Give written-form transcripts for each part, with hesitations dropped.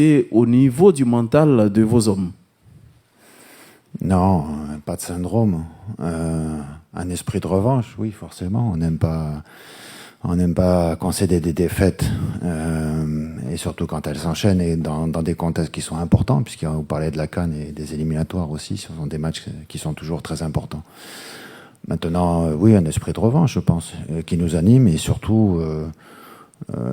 Et au niveau du mental de vos hommes? Non, pas de syndrome. Un esprit de revanche, oui, forcément. On n'aime pas concéder des défaites, et surtout quand elles s'enchaînent et dans des contextes qui sont importants, puisqu'on parlait de la CAN et des éliminatoires aussi, ce sont des matchs qui sont toujours très importants. Maintenant, oui, un esprit de revanche, je pense, qui nous anime, et surtout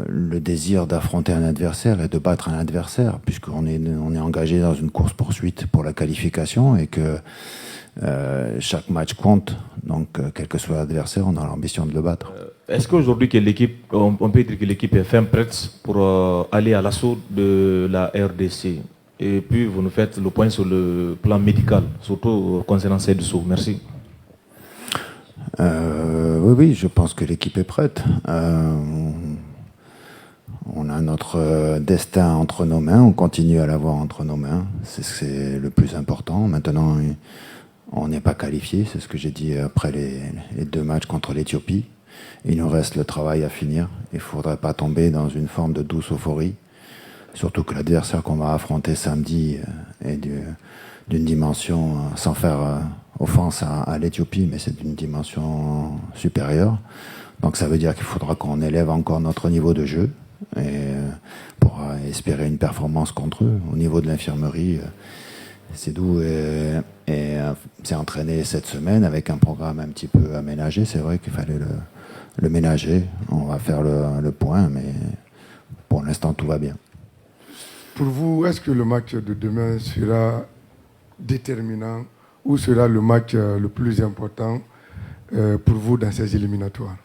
le désir d'affronter un adversaire et de battre un adversaire, puisqu'on est engagé dans une course-poursuite pour la qualification, et que chaque match compte, donc quel que soit l'adversaire, on a l'ambition de le battre. Est-ce qu'aujourd'hui, on peut dire que l'équipe est ferme, prête pour aller à l'assaut de la RDC? Et puis, vous nous faites le point sur le plan médical, surtout concernant Seydou. Merci. Oui, je pense que l'équipe est prête. On a notre destin entre nos mains, on continue à l'avoir entre nos mains, c'est le plus important. Maintenant, on n'est pas qualifié, c'est ce que j'ai dit après les 2 matchs contre l'Éthiopie. Il nous reste le travail à finir. Il ne faudrait pas tomber dans une forme de douce euphorie, surtout que l'adversaire qu'on va affronter samedi est d'une dimension, sans faire offense à l'Éthiopie, mais c'est d'une dimension supérieure. Donc ça veut dire qu'il faudra qu'on élève encore notre niveau de jeu, et pour espérer une performance contre eux. Au niveau de l'infirmerie, Seydou s'est entraîné cette semaine avec un programme un petit peu aménagé. C'est vrai qu'il fallait le ménager. On va faire le point, mais pour l'instant, tout va bien. Pour vous, est-ce que le match de demain sera déterminant ou sera le match le plus important pour vous dans ces éliminatoires?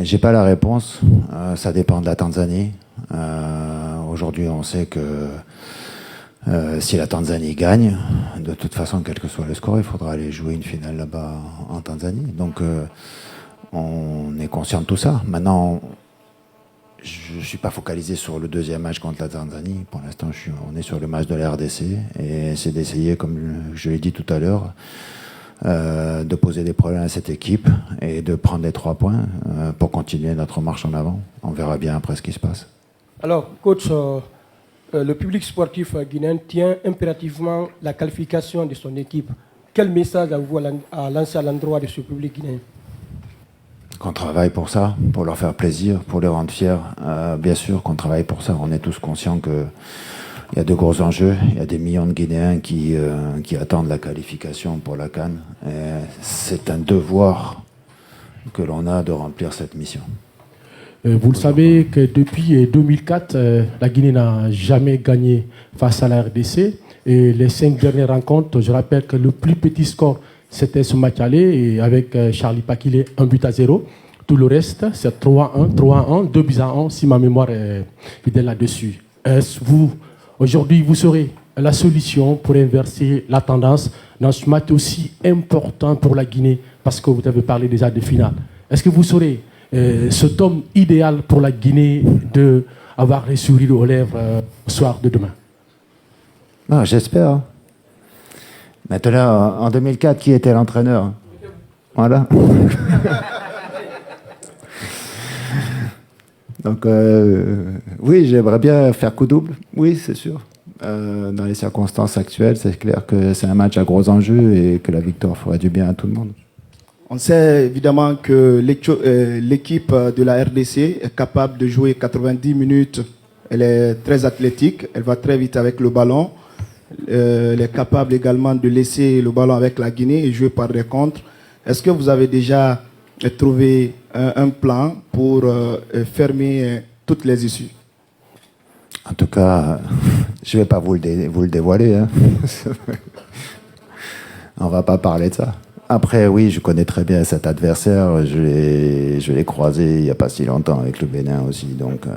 J'ai pas la réponse. Ça dépend de la Tanzanie. Aujourd'hui, on sait que si la Tanzanie gagne, de toute façon, quel que soit le score, il faudra aller jouer une finale là-bas en Tanzanie. Donc, on est conscient de tout ça. Maintenant, je ne suis pas focalisé sur le deuxième match contre la Tanzanie. Pour l'instant, on est sur le match de la RDC. Et c'est d'essayer, comme je l'ai dit tout à l'heure, de poser des problèmes à cette équipe et de prendre les 3 points pour continuer notre marche en avant. On verra bien après ce qui se passe. Alors, coach, le public sportif guinéen tient impérativement la qualification de son équipe. Quel message avez-vous à lancer à l'endroit de ce public guinéen? Qu'on travaille pour ça, pour leur faire plaisir, pour les rendre fiers. Bien sûr qu'on travaille pour ça. On est tous conscients qu'il y a de gros enjeux. Il y a des millions de Guinéens qui attendent la qualification pour la CAN. C'est un devoir que l'on a de remplir cette mission. Vous le savez que depuis 2004, la Guinée n'a jamais gagné face à la RDC. Et les 5 dernières rencontres, je rappelle que le plus petit score, c'était ce match aller, et avec Charlie Pakile, 1-0. Tout le reste, c'est 3-1, 3-1, 2-1, si ma mémoire est fidèle là-dessus. Aujourd'hui, vous serez la solution pour inverser la tendance dans ce match aussi important pour la Guinée, parce que vous avez parlé déjà de finale. Est-ce que vous serez cet homme idéal pour la Guinée d'avoir les sourires aux lèvres au soir de demain? J'espère. Maintenant, en 2004, qui était l'entraîneur? Voilà. Donc, oui, j'aimerais bien faire coup double. Oui, c'est sûr. Dans les circonstances actuelles, c'est clair que c'est un match à gros enjeux et que la victoire ferait du bien à tout le monde. On sait évidemment que l'équipe de la RDC est capable de jouer 90 minutes. Elle est très athlétique, elle va très vite avec le ballon. Elle est capable également de laisser le ballon avec la Guinée et jouer par des contres. Est-ce que vous avez déjà trouvé un plan pour fermer toutes les issues? En tout cas, je ne vais pas vous le dévoiler. Hein. On ne va pas parler de ça. Après, oui, je connais très bien cet adversaire. Je l'ai croisé il n'y a pas si longtemps avec le Bénin aussi. Donc,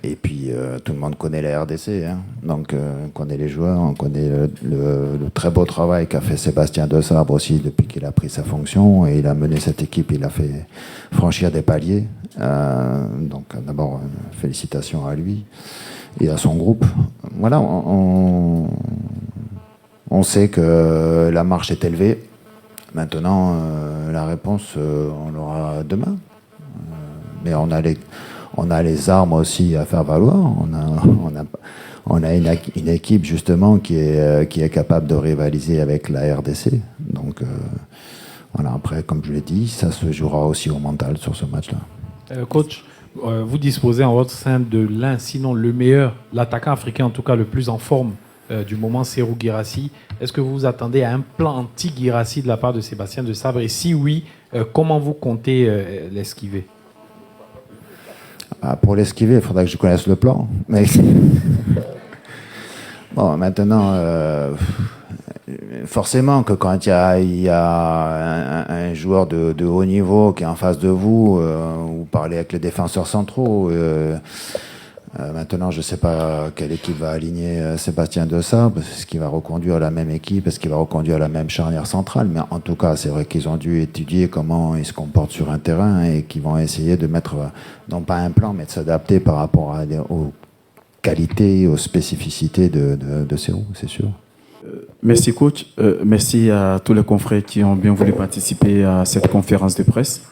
et puis, tout le monde connaît la RDC. Hein. Donc, on connaît les joueurs, on connaît le très beau travail qu'a fait Sébastien Desabre aussi depuis qu'il a pris sa fonction. Et il a mené cette équipe, il a fait franchir des paliers. Donc, d'abord, félicitations à lui et à son groupe. Voilà, on sait que la marche est élevée. Maintenant, la réponse, on l'aura demain. Mais on a les armes aussi à faire valoir. On a une équipe justement qui est capable de rivaliser avec la RDC. Donc voilà, après, comme je l'ai dit, ça se jouera aussi au mental sur ce match-là. Coach, vous disposez en votre sein de l'un, sinon le meilleur, l'attaquant africain en tout cas le plus en forme du moment, Serhou Guirassy. Est-ce que vous vous attendez à un plan anti-Guirassy de la part de Sébastien Desabre? Et si oui, comment vous comptez l'esquiver? Pour l'esquiver, il faudra que je connaisse le plan. Mais bon, maintenant, forcément que quand il y a un joueur de haut niveau qui est en face de vous, vous parlez avec les défenseurs centraux. Maintenant, je ne sais pas quelle équipe va aligner Sébastien Desabre. Est-ce qu'il va reconduire la même équipe? Est-ce qu'il va reconduire la même charnière centrale? Mais en tout cas, c'est vrai qu'ils ont dû étudier comment ils se comportent sur un terrain et qu'ils vont essayer de mettre, non pas un plan, mais de s'adapter par rapport aux qualités, aux spécificités de Serhou, c'est sûr. Merci coach, merci à tous les confrères qui ont bien voulu participer à cette conférence de presse.